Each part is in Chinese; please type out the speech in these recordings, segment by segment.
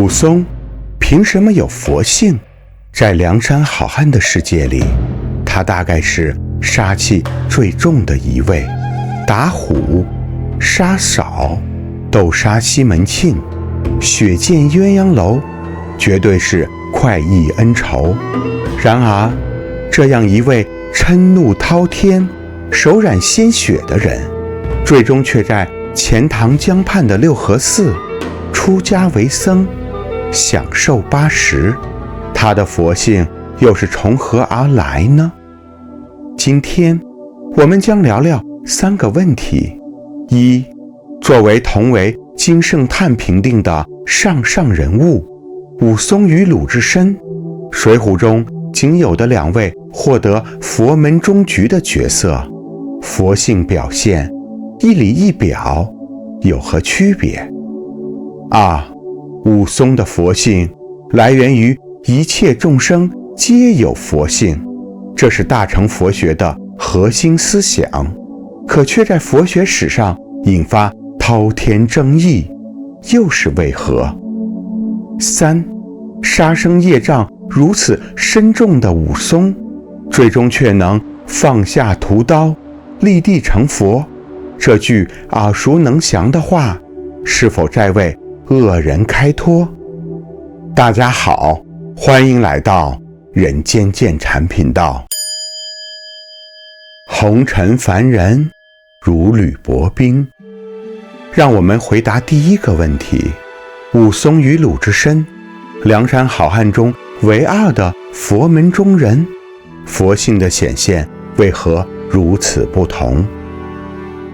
武松凭什么有佛性？在梁山好汉的世界里，他大概是杀气最重的一位。打虎、杀嫂、斗杀西门庆、血溅鸳鸯楼，绝对是快意恩仇。然而，这样一位嗔怒滔天、手染鲜血的人，最终却在钱塘江畔的六合寺出家为僧，享受80。他的佛性又是从何而来呢？今天我们将聊聊3个问题。一，作为同为金圣叹评定的上人物，武松与鲁智深，水浒中仅有的2位获得佛门中局的角色，佛性表现一里一表有何区别？二，武松的佛性来源于一切众生皆有佛性，这是大乘佛学的核心思想，可却在佛学史上引发滔天争议，又是为何？三，杀生业障如此深重的武松，最终却能放下屠刀，立地成佛，这句耳熟能详的话，是否在为恶人开脱？大家好，欢迎来到人间见禅频道。红尘凡人，如履薄冰。让我们回答第1个问题：武松与鲁智深，梁山好汉中唯2的佛门中人，佛性的显现为何如此不同？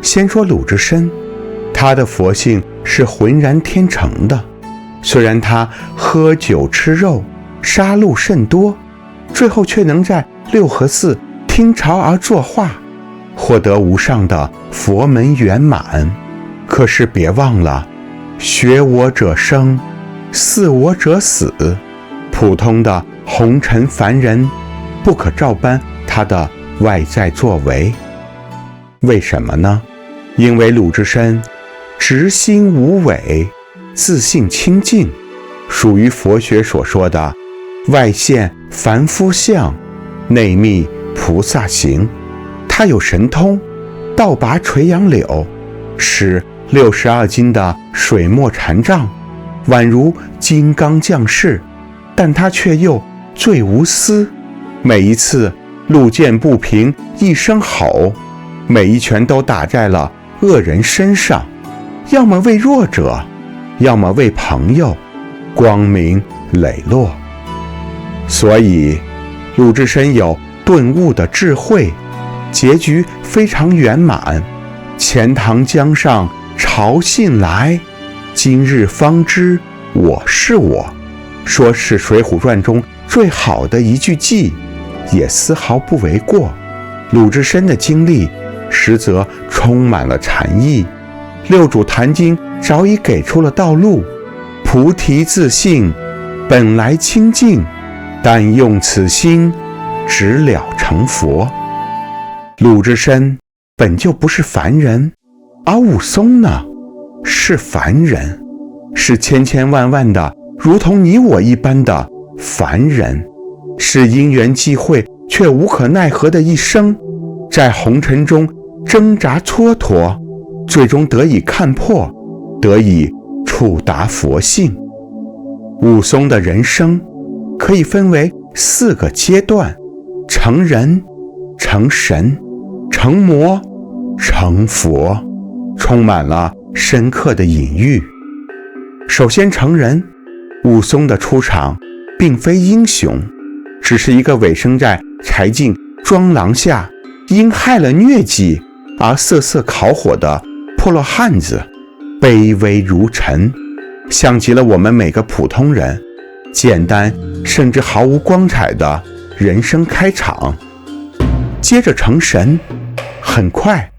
先说鲁智深，他的佛性是浑然天成的。虽然他喝酒吃肉，杀戮甚多，最后却能在六合寺听潮而作画，获得无上的佛门圆满。可是别忘了，学我者生，似我者死。普通的红尘凡人不可照搬他的外在作为。为什么呢？因为鲁智深直心无伪，自信清净，属于佛学所说的外现凡夫相，内密菩萨行。他有神通，倒拔垂杨柳，使62斤的水墨禅杖，宛如金刚降世，但他却又最无私。每一次路见不平一声吼，每一拳都打在了恶人身上，要么为弱者，要么为朋友，光明磊落。所以鲁智深有顿悟的智慧，结局非常圆满。钱塘江上潮信来，今日方知我是我，说是水浒传中最好的一句偈，也丝毫不为过。鲁智深的经历实则充满了禅意，六祖坛经早已给出了道路：菩提自性，本来清净，但用此心，直了成佛。鲁智深本就不是凡人，而武松呢，是凡人，是千千万万的如同你我一般的凡人，是因缘际会却无可奈何的一生，在红尘中挣扎蹉跎，最终得以看破，得以触达佛性。武松的人生可以分为4个阶段：成人、成神、成魔、成佛，充满了深刻的隐喻。首先成人，武松的出场并非英雄，只是一个委身在柴进庄廊下，因害了疟疾而瑟瑟烤火的破落汉子，卑微如尘，像极了我们每个普通人简单甚至毫无光彩的人生开场。接着成神，很快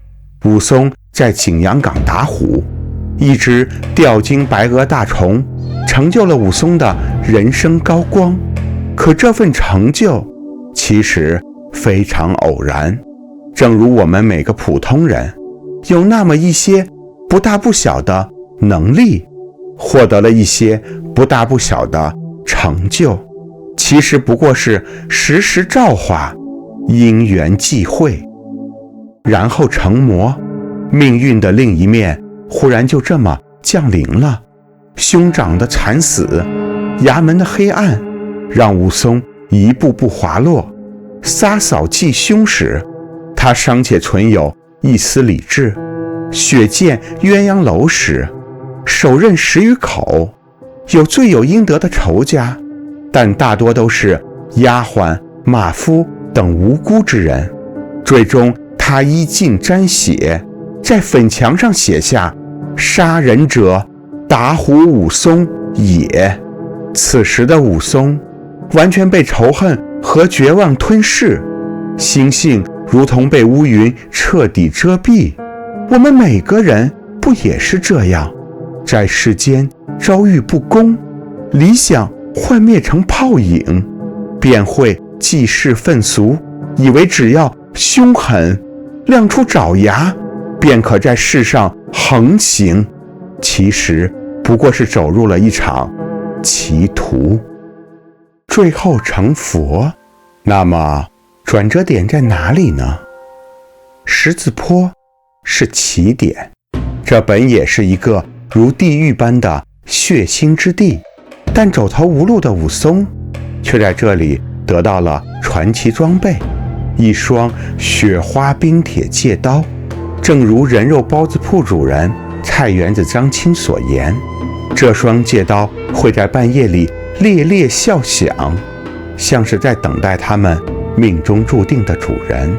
武松在景阳冈打虎，一只吊睛白额大虫成就了武松的人生高光。可这份成就其实非常偶然，正如我们每个普通人有那么一些不大不小的能力，获得了一些不大不小的成就，其实不过是时时造化，因缘际会，然后成魔。命运的另一面忽然就这么降临了。兄长的惨死，衙门的黑暗，让武松一步步滑落。撒扫祭凶时，他尚且存有一丝理智；血溅鸳鸯楼时，手刃10余口，有罪有应得的仇家，但大多都是丫鬟、马夫等无辜之人。最终他衣襟沾血，在粉墙上写下杀人者打虎武松也。此时的武松完全被仇恨和绝望吞噬，心性如同被乌云彻底遮蔽。我们每个人不也是这样，在世间遭遇不公，理想幻灭成泡影，便会济世愤俗，以为只要凶狠亮出爪牙，便可在世上横行。其实不过是走入了一场歧途。最后成佛，那么转折点在哪里呢？十字坡是起点，这本也是一个如地狱般的血腥之地，但走投无路的武松却在这里得到了传奇装备，一双雪花冰铁戒刀。正如人肉包子铺主人菜园子张青所言，这双戒刀会在半夜里猎猎笑响，像是在等待他们命中注定的主人。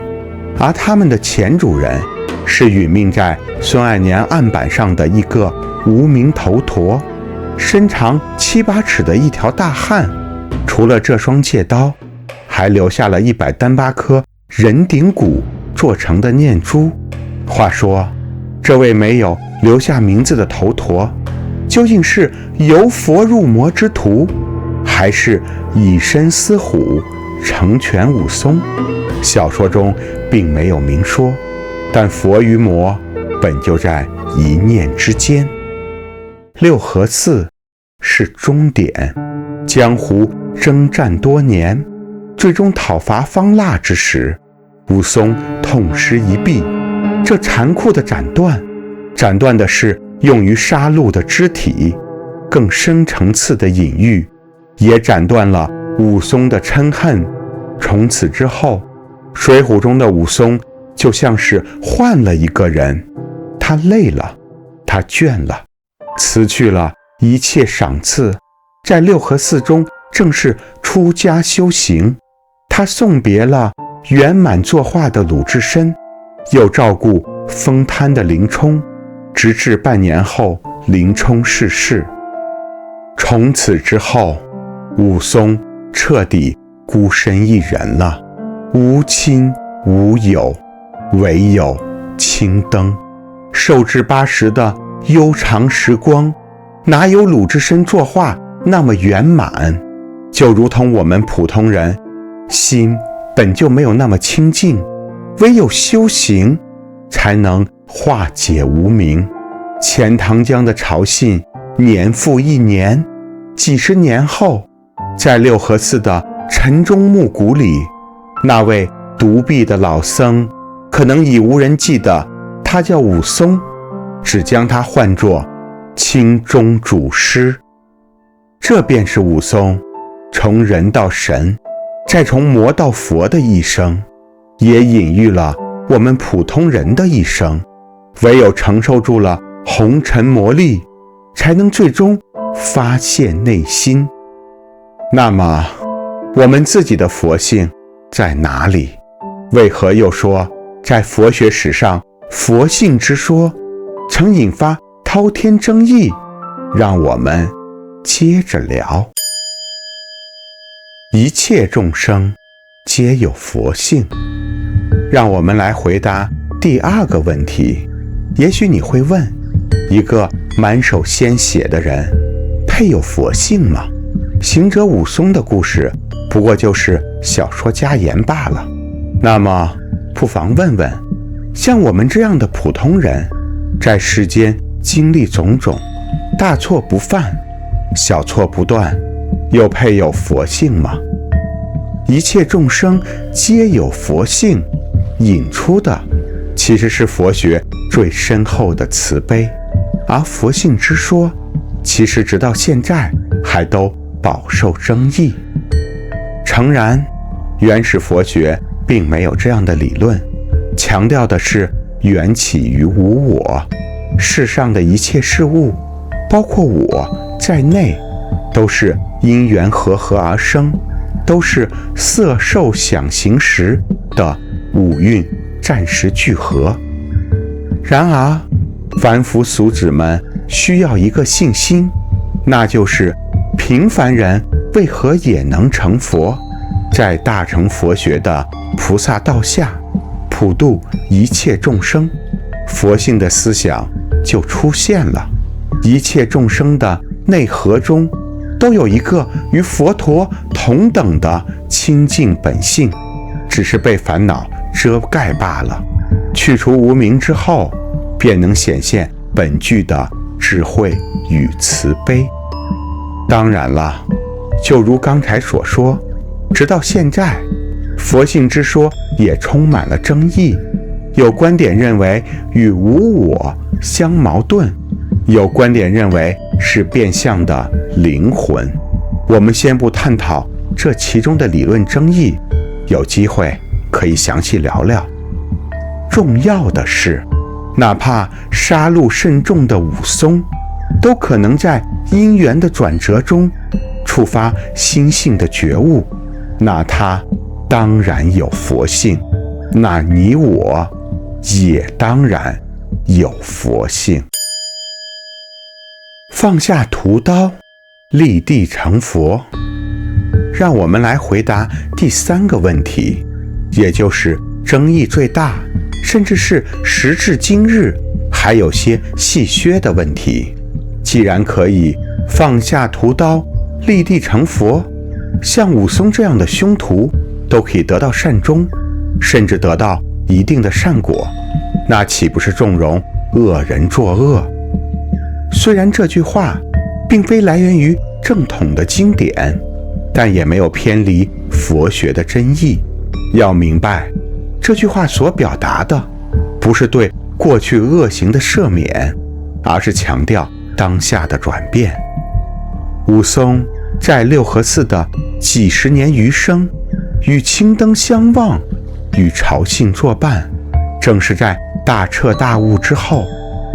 而他们的前主人是殒命在孙爱娘案板上的一个无名头陀，身长7、8尺的一条大汉。除了这双戒刀，还留下了100单8颗人顶骨做成的念珠。话说，这位没有留下名字的头陀，究竟是由佛入魔之徒，还是以身饲虎成全武松？小说中并没有明说，但佛与魔本就在一念之间。六合寺是终点，江湖征战多年，最终讨伐方腊之时，武松痛失一臂。这残酷的斩断的是用于杀戮的肢体，更深层次的隐喻，也斩断了武松的嗔恨。从此之后，水浒中的武松就像是换了一个人，他累了，他倦了，辞去了一切赏赐，在六合寺中正式出家修行。他送别了圆满作画的鲁智深，又照顾疯瘫的林冲，直至半年后林冲逝世。从此之后，武松彻底孤身一人了，无亲无友，唯有青灯。寿至80的悠长时光，哪有鲁智深作画那么圆满？就如同我们普通人，心本就没有那么清净，唯有修行才能化解无明。钱塘江的潮信年复一年，几十年后，在六合寺的晨钟暮鼓里，那位独臂的老僧可能已无人记得他叫武松，只将他唤作清中祖师。这便是武松从人到神，再从魔到佛的一生，也隐喻了我们普通人的一生。唯有承受住了红尘磨砺，才能最终发现内心。那么我们自己的佛性在哪里？为何又说在佛学史上，佛性之说曾引发滔天争议？让我们接着聊。一切众生皆有佛性，让我们来回答第2个问题。也许你会问，一个满手鲜血的人配有佛性吗？行者武松的故事不过就是小说家言罢了。那么不妨问问，像我们这样的普通人，在世间经历种种，大错不犯，小错不断，又配有佛性吗？一切众生皆有佛性，引出的其实是佛学最深厚的慈悲，而佛性之说其实直到现在还都饱受争议。诚然，原始佛学并没有这样的理论，强调的是缘起于无我，世上的一切事物，包括我在内，都是因缘和合而生，都是色受想行识的五蕴暂时聚合。然而凡夫俗子们需要一个信心，那就是平凡人为何也能成佛，在大乘佛学的菩萨道下普度一切众生，佛性的思想就出现了。一切众生的内核中都有一个与佛陀同等的清净本性，只是被烦恼遮盖罢了。去除无明之后，便能显现本具的智慧与慈悲。当然了，就如刚才所说，直到现在，佛性之说也充满了争议。有观点认为与无我相矛盾，有观点认为是变相的灵魂。我们先不探讨这其中的理论争议，有机会可以详细聊聊。重要的是，哪怕杀戮甚重的武松，都可能在因缘的转折中触发心性的觉悟，那他当然有佛性，那你我也当然有佛性。放下屠刀，立地成佛。让我们来回答第三个问题，也就是争议最大，甚至是时至今日还有些戏谑的问题。既然可以放下屠刀，立地成佛，像武松这样的凶徒都可以得到善终，甚至得到一定的善果，那岂不是纵容恶人作恶？虽然这句话并非来源于正统的经典，但也没有偏离佛学的真意。要明白，这句话所表达的不是对过去恶行的赦免，而是强调当下的转变。武松在六合寺的几十年余生，与青灯相望，与朝信作伴，正是在大彻大悟之后，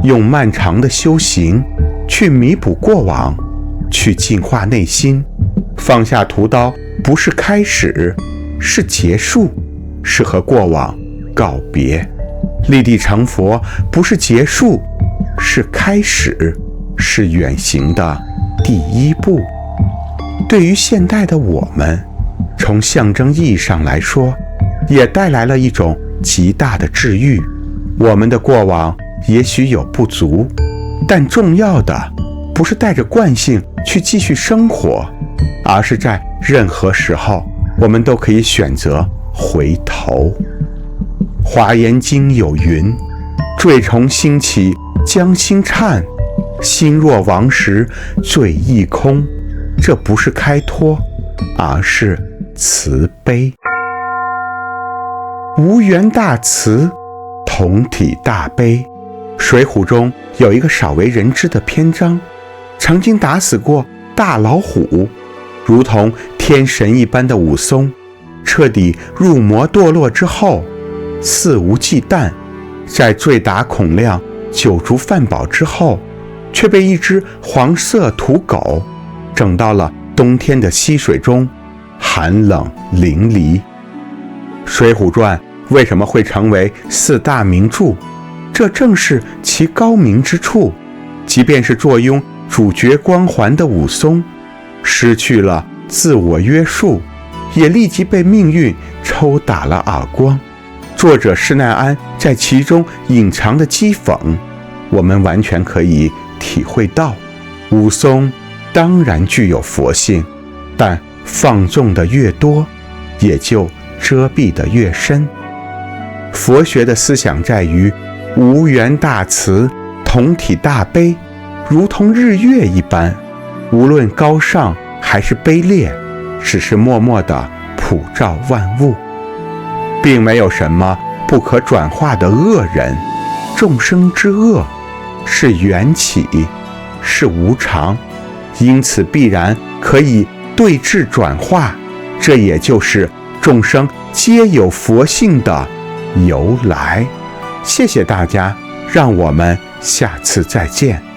用漫长的修行去弥补过往，去净化内心。放下屠刀不是开始，是结束，是和过往告别。立地成佛不是结束，是开始，是远行的第一步。对于现代的我们，从象征意义上来说，也带来了一种极大的治愈。我们的过往也许有不足，但重要的不是带着惯性去继续生活，而是在任何时候我们都可以选择回头。华严经有云：罪从心起，将心颤，心若亡时，罪亦空。这不是开脱，而是慈悲。无缘大慈，同体大悲。水浒中有一个少为人知的篇章，曾经打死过大老虎，如同天神一般的武松，彻底入魔堕落之后，肆无忌惮，在醉打孔亮酒足饭饱之后，却被一只黄色土狗整到了冬天的溪水中，寒冷淋漓。水浒传为什么会成为4大名著？这正是其高明之处。即便是坐拥主角光环的武松，失去了自我约束，也立即被命运抽打了耳光。作者施耐庵在其中隐藏的讥讽，我们完全可以体会到。武松当然具有佛性，但放纵的越多，也就遮蔽的越深。佛学的思想在于无缘大慈，同体大悲，如同日月一般。无论高尚还是卑劣，只是默默地普照万物，并没有什么不可转化的恶人。众生之恶是缘起，是无常，因此必然可以对治转化，这也就是众生皆有佛性的由来。谢谢大家，让我们下次再见。